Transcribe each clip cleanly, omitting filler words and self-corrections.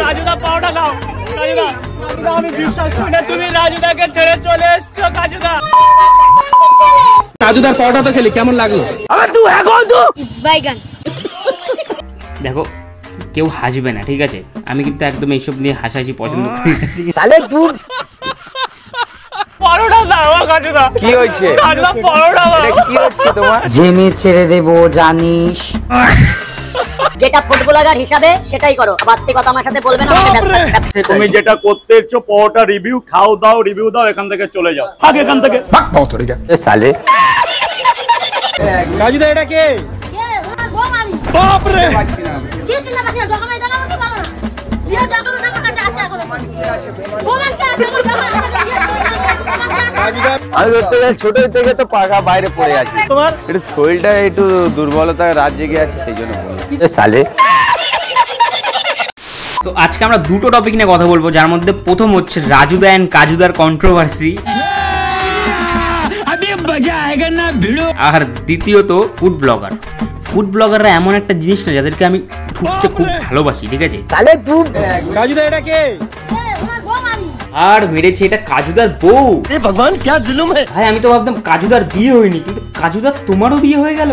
কাজুদা powder দাও। কাজুদা আমি বিশ্বাস করি না তুমি রাজুদাকে ছেড়ে চলে এসছো। কাজুদা কাজুদার পাউডারটা খেলি কেমন লাগলো? আবার তুই এখন তো বাইগান। দেখো কেউ হাসবে না, ঠিক আছে? আমি কিন্তু একদম এইসব নিয়ে হাসাহাসি পছন্দ করি না। তাহলে তুই পরোটা দাও। কাজুদা কি হয়েছে? কাজুদা পরোটা দাও। কি হচ্ছে তোমার? জেমে ছেড়ে দেবো জানিস। যেটা ফুটবলার হিসাবে সেটাই করো, বাড়তি কথা আমার সাথে বলবে না। তুমি যেটা করতে এসছো পরোটা রিভিউ খাও দাও, রিভিউ দাও, এখান থেকে চলে যাও। ভাগ এখান থেকে। সালে কাজুদা এটা কে? বাপ রে কি চিন্তা করছিস? ডকুমেন্ট দাও কি বলো না? বিয়ে ডকুমেন্ট আমার কাছে আছে এখন। বলেন কে আছে? আমি ধরতে গেলে ছোট থেকে তো পাকা বাইরে পড়ে আছি। তোমার একটু শরীরটা একটু দুর্বলতায় রাত জেগে আছে, সেই জন্য বললাম। সালে তো আজকে আমরা দুটো টপিক নিয়ে কথা বলবো, যার মধ্যে প্রথম হচ্ছে রাজুদা অ্যান্ড কাজুদার কন্ট্রোভার্সি, আর দ্বিতীয়ত ফুড ব্লগার। ফুড ব্লগাররা এমন একটা জিনিস না যাদেরকে আমি ঠুকতে খুব ভালোবাসি, ঠিক আছে? তাহলে তুই কাজুদা এটা কে? আর মেরেছে এটা কাজুদার বউ। ভগবান কি জুলুম है। ভাই আমি তো ভাবতাম কাজুদার বিয়ে হয়নি, কিন্তু কাজুদার তোমারও বিয়ে হয়ে গেল।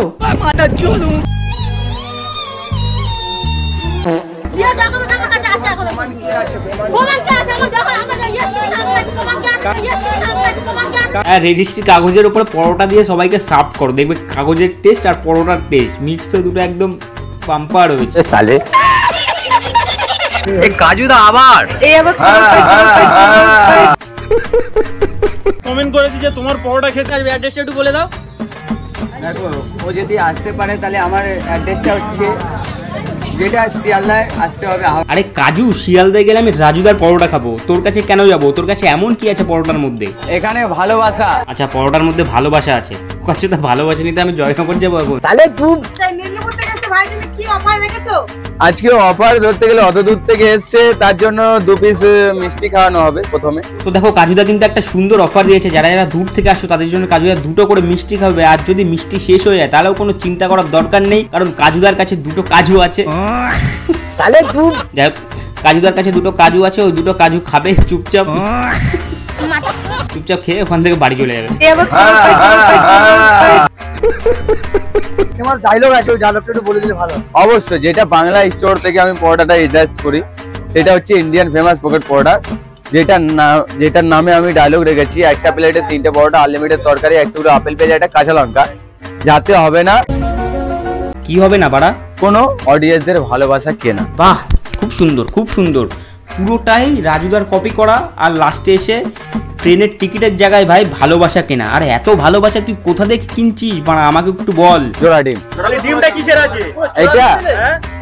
বিয়ে ডকুমেন্ট আমার কাছে আছে এখন। বলেন কে আছে? আর রেজিস্ট্রি কাগজের উপরে পরোটা দিয়ে সবাইকে সার্ভ করো, দেখবে কাগজের টেস্ট আর পরোটার টেস্ট মিক্স হয়ে দুটো একদম পাম্পার হয়েছে। সালে এই কাজুদা আবার কমেন্ট করেছি যে তোমার পরোটা খেতে আসবে, অ্যাড্রেসটা একটু বলে দাও। দেখো ও যদি আসতে পারে তাহলে আমার অ্যাড্রেসটা হচ্ছে যেটা শিয়ালদায় আসতে হবে। আরে কাজু, শিয়ালদায় গেলে আমি রাজুদার পরোটা খাবো, তোর কাছে কেন যাবো? তোর কাছে এমন কি আছে পরোটার মধ্যে? এখানে ভালোবাসা। আচ্ছা পরোটার মধ্যে ভালোবাসা আছে, আচ্ছা তা ভালোবাসা নিতে আমি জয়নগর যাবো এখন? তাহলে তুই আজকে অফার ধরতে গেলে অত দূর থেকে এসছে, তার জন্য 2 পিস মিষ্টি খাওয়ানো হবে প্রথমে। তো দেখো কাজুদা কিন্তু একটা সুন্দর অফার দিয়েছে, যারা যারা দূর থেকে আসো তাদের জন্য কাজুদা 2টো করে মিষ্টি খাবে। আর যদি মিষ্টি শেষ হয়ে যায় তাহলেও কোনো চিন্তা করার দরকার নেই, কারণ কাজুদার কাছে 2টো কাজু আছে। তাহলে তুই যাই হোক, কাজুদার কাছে 2টো কাজু আছে, ওই 2টো কাজু খাবে চুপচাপ, চুপচাপ খেয়ে ওখান থেকে বাড়ি চলে যাবে। তোমার ডায়লগ আছে, ওই ডায়লগটা একটু বলে দিলে ভালো। অবশ্যই, যেটা বাংলা স্টোর থেকে আমি পরোটাটা এডজাস্ট করি, সেটা হচ্ছে ইন্ডিয়ান ফেমাস পকেট পরোটা, যেটার নামে আমি ডায়লগ রেখেছি একটা প্লেটে 3টে পরোটা, আনলিমিটেড তরকারি, এক টুকরো আপেল পেঁয়াজ, একটা কাঁচা লঙ্কা, যাতে হবে না কি হবে না বাড়া? কোনো অডিয়েন্সদের ভালোবাসা কেনা। বাহ, খুব সুন্দর খুব সুন্দর, পুরোটাই রাজুদার কপি করা। আর লাস্টে এসে ট্রেনের টিকিটের জায়গায় ভাই ভালোবাসা কেনা। আর এত ভালোবাসা তুই কোথা থেকে কিনছিস বাড়া, আমাকে একটু বল। জোড়া ডিম। ডিমটা কিসের আছে?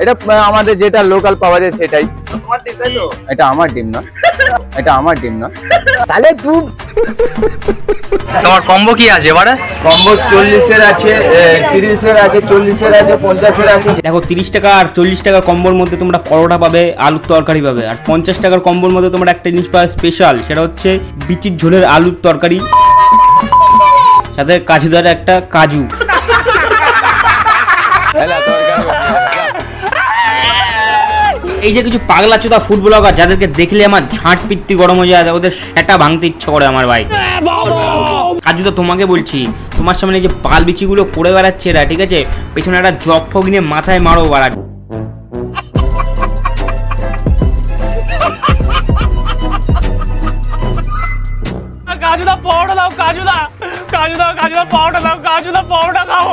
এটা আমাদের যেটা লোকাল পাওয়া যায় সেটাই। এটা আমার ডিম না, এটা আমার ডিম না। তাহলে তুই তোমার কম্বো কি আছে বাড়া? কম্বো 40-এর আছে, 30-এর আছে, 40-এর আছে, 50-এর আছে। দেখো 30 টাকা আর 40 টাকার কম্বোর মধ্যে তোমরা পরোটা পাবে, আলুর তরকারি পাবে। আর 50 টাকার কম্বোর মধ্যে তোমরা একটা জিনিস পাবে স্পেশাল, সেটা হচ্ছে বিচির ঝোলের আলুর তরকারি, সাথে কাজুদার একটা কাজু। এই যে কিছু পাগলা চোদা ফুড ব্লগার যাদেরকে দেখলে আমার ঝাঁট পিত্তি গরম হয়ে যায়, ওদের সেটা ভাঙতে ইচ্ছা করে আমার ভাই। কাজুদা তোমাকে বলছি, তোমার সামনে যে পাল বিচিগুলো পড়ে বেড়াচ্ছে এরা, ঠিক আছে, পেছনে একটা জগ ফগ নিয়ে মাথায় মারো বাড়া। কাজুদা পরোটা দাও। কাজুদা কাজুদা কাজুদা পরোটা দাও। কাজুদা পরোটা খাও।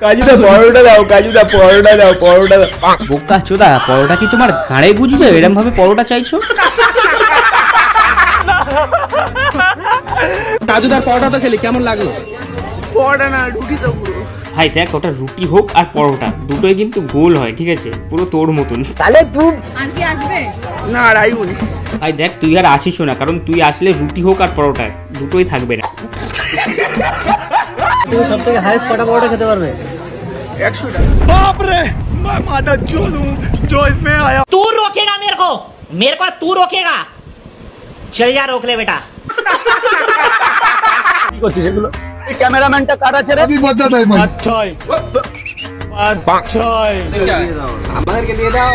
কাজুদা পরোটা দাও, কাজুদা পরোটা দাও, পরোটা দাও। বোকা চোদা, পরোটা কি তোমার ঘাড়ে বুঝবে? এরকম ভাবে পরোটা চাইছো? কাজুদার পরোটাটা খেলি কেমন লাগলো? পরোটা না, রুটি তো পুরো। ভাই দেখ, ওটা রুটি হোক আর পরোটা দুটোই কিন্তু গোল হয়, ঠিক আছে, পুরো তোর মতন। তাহলে তুই আর কি আসবে? না আর আইবনি। ভাই দেখ, তুই আর আসিস না, কারণ তুই আসলে রুটি হোক আর পরোটা দুটোই থাকবে না। তুমি সবথেকে হাইয়েস্ট কটা পরোটা খেতে পারবে? 100 টাকা। बाप रे, मैं माता चोदू जो इसमें आया। तू रोकेगा मेरे को तू रोकेगा? चल जा रोक ले बेटा। কি করছিস এগুলো? এই ক্যামেরাম্যানটা কার আছে রে? अच्छा আচ্ছা আমাদেরকে দিয়ে দাও।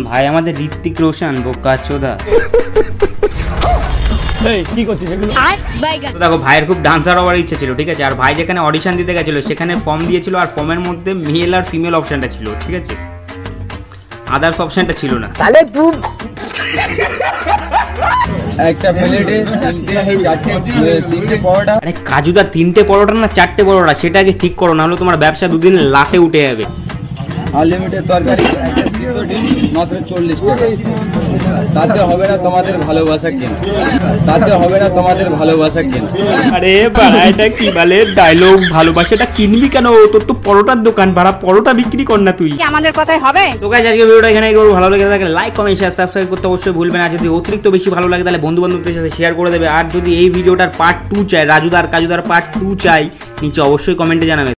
ভাই আমাদের ঋত্বিক রোশন বোকাচোদা। এই কি করছিস এগুলো? তো দেখো ভাইয়ের খুব ডান্সার হওয়ার ইচ্ছা ছিল, ঠিক আছে। আর ভাই যেখানে অডিশন দিতে গেছিল সেখানে ফর্ম দিয়েছিল, আর ফর্মের মধ্যে মেল আর ফিমেল অপশনটা ছিল, ঠিক আছে, আদার্স অপশনটা ছিল না। তাহলে তুই একটা প্লেটে তিনটে পরোটা। আরে কাজুদা 3টে পরোটা না 4টে পরোটা, সেটা আগে ঠিক করো, নাহলে তোমার ব্যবসা দুদিন লাটে উঠে যাবে। আনলিমিটেড তরকারি, একটা সিদ্ধ ডিম, মাত্র 40 টাকা। তাতে হবে না তোমাদের ভালোবাসা কেনা, তাতে হবে না তোমাদের ভালোবাসা কেনা। আরে বাড়া এটা কি বলে ডায়লগ, ভালোবাসাটা কিনবি কেন? তোর তো পরোটার দোকান, বাড়া পরোটা বিক্রি কর না তুই। আমাদের কথাই হবে। তো গাইস আজকে ভিডিওটা এখানে ভালো লেগে থাকে লাইক কমেন্ট শেয়ার সাবস্ক্রাইব করতে অবশ্যই ভুলবেন না। যদি অতিরিক্ত বেশি ভালো লাগে তাহলে বন্ধু বান্ধবদের সাথে শেয়ার করে দেবে। আর যদি এই ভিডিওটার পার্ট 2 চাই, রাজুদার কাজুদার পার্ট 2 চাই, নিচে অবশ্যই কমেন্টে জানাবে।